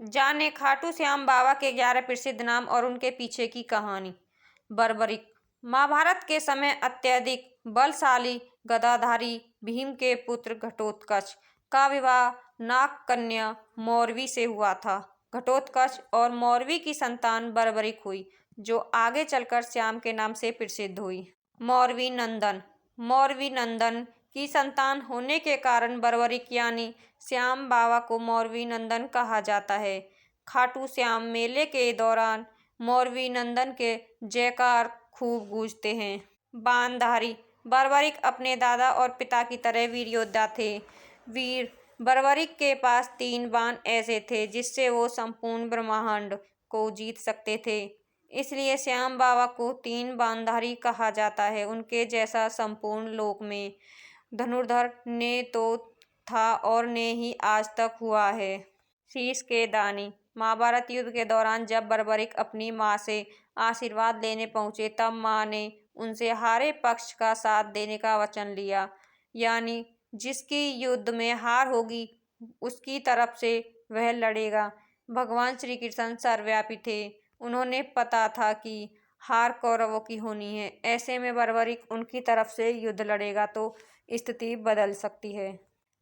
जाने खाटू श्याम बाबा के 11 प्रसिद्ध नाम और उनके पीछे की कहानी। बर्बरिक। महाभारत के समय अत्यधिक बलशाली गदाधारी भीम के पुत्र घटोत्कच का विवाह नागकन्या मौरवी से हुआ था। घटोत्कच और मौरवी की संतान बर्बरिक हुई, जो आगे चलकर श्याम के नाम से प्रसिद्ध हुई। मौरवी नंदन। मौरवी नंदन की संतान होने के कारण बर्बरिक यानी श्याम बाबा को मौरवी नंदन कहा जाता है। खाटू श्याम मेले के दौरान मौरवी नंदन के जयकार खूब गूंजते हैं। बाणधारी। बर्बरिक अपने दादा और पिता की तरह वीर योद्धा थे। वीर बर्बरिक के पास 3 बाण ऐसे थे जिससे वो संपूर्ण ब्रह्मांड को जीत सकते थे। इसलिए श्याम बाबा को 3 बाणधारी कहा जाता है। उनके जैसा संपूर्ण लोक में धनुर्धर ने तो था और ने ही आज तक हुआ है। शीश के दानी। महाभारत युद्ध के दौरान जब बर्बरिक अपनी मां से आशीर्वाद लेने पहुंचे, तब मां ने उनसे हारे पक्ष का साथ देने का वचन लिया, यानी जिसकी युद्ध में हार होगी उसकी तरफ से वह लड़ेगा। भगवान श्री कृष्ण सर्वव्यापी थे। उन्होंने पता था कि हार कौरवों की होनी है। ऐसे में बर्बरिक उनकी तरफ से युद्ध लड़ेगा तो स्थिति बदल सकती है।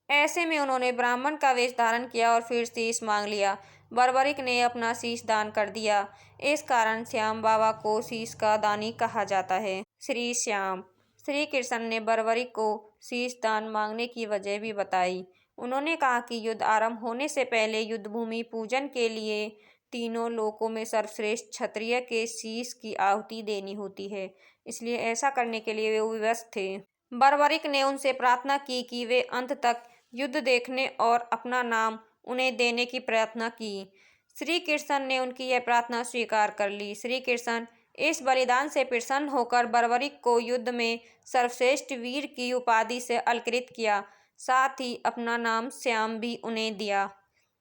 ऐसे में उन्होंने ब्राह्मण का वेश धारण किया और फिर शीश मांग लिया। बर्बरिक ने अपना शीश दान कर दिया। इस कारण श्याम बाबा को शीश का दानी कहा जाता है। श्री श्याम। श्री कृष्ण ने बर्बरिक को शीश दान मांगने की वजह भी बताई। उन्होंने कहा कि युद्ध आरंभ होने से पहले युद्धभूमि पूजन के लिए तीनों लोकों में सर्वश्रेष्ठ क्षत्रिय के शीश की आहुति देनी होती है, इसलिए ऐसा करने के लिए वे विवश थे। बर्बरिक ने उनसे प्रार्थना की कि वे अंत तक युद्ध देखने और अपना नाम उन्हें देने की प्रार्थना की। श्री कृष्ण ने उनकी यह प्रार्थना स्वीकार कर ली। श्री कृष्ण इस बलिदान से प्रसन्न होकर बर्बरिक को युद्ध में सर्वश्रेष्ठ वीर की उपाधि से अलंकृत किया, साथ ही अपना नाम श्याम भी उन्हें दिया।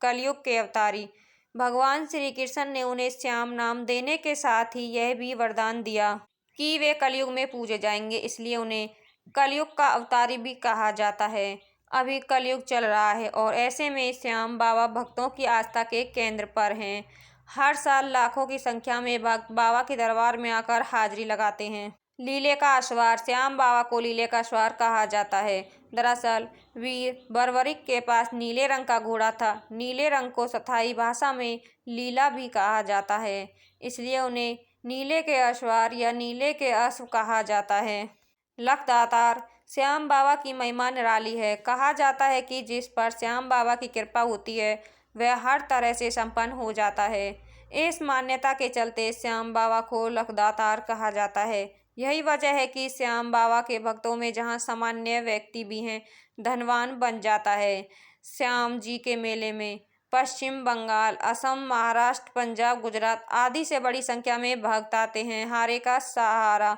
कलयुग के अवतारी। भगवान श्री कृष्ण ने उन्हें श्याम नाम देने के साथ ही यह भी वरदान दिया कि वे कलयुग में पूजे जाएंगे, इसलिए उन्हें कलयुग का अवतारी भी कहा जाता है। अभी कलयुग चल रहा है और ऐसे में श्याम बाबा भक्तों की आस्था के केंद्र पर हैं। हर साल लाखों की संख्या में भक्त बाबा के दरबार में आकर हाजिरी लगाते हैं। लीले का अश्वार। श्याम बाबा को लीले का अश्वार कहा जाता है। दरअसल वीर बर्बरिक के पास नीले रंग का घोड़ा था। नीले रंग को स्थाई भाषा में लीला भी कहा जाता है, इसलिए उन्हें नीले के अश्वार या नीले के अश्व कहा जाता है। लखदातार। श्याम बाबा की महिमा निराली है। कहा जाता है कि जिस पर श्याम बाबा की कृपा होती है वह हर तरह से संपन्न हो जाता है। इस मान्यता के चलते श्याम बाबा को लखदातार कहा जाता है। यही वजह है कि श्याम बाबा के भक्तों में जहां सामान्य व्यक्ति भी हैं, धनवान बन जाता है। श्याम जी के मेले में पश्चिम बंगाल, असम, महाराष्ट्र, पंजाब, गुजरात आदि से बड़ी संख्या में भक्त आते हैं। हारे का सहारा।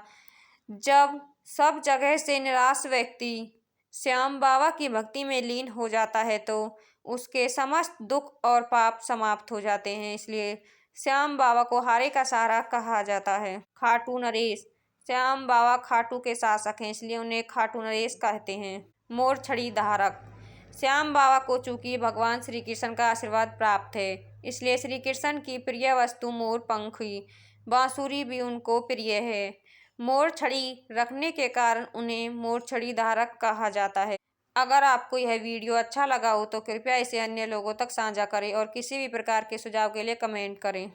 जब सब जगह से निराश व्यक्ति श्याम बाबा की भक्ति में लीन हो जाता है तो उसके समस्त दुख और पाप समाप्त हो जाते हैं, इसलिए श्याम बाबा को हारे का सहारा कहा जाता है। खाटू नरेश। श्याम बाबा खाटू के शासक हैं, इसलिए उन्हें खाटू नरेश कहते हैं। मोर छड़ी धारक। श्याम बाबा को चूंकि भगवान श्री कृष्ण का आशीर्वाद प्राप्त है, इसलिए श्री कृष्ण की प्रिय वस्तु मोर पंखी बांसुरी भी उनको प्रिय है। मोर छड़ी रखने के कारण उन्हें मोर छड़ी धारक कहा जाता है। अगर आपको यह वीडियो अच्छा लगा हो तो कृपया इसे अन्य लोगों तक साझा करें और किसी भी प्रकार के सुझाव के लिए कमेंट करें।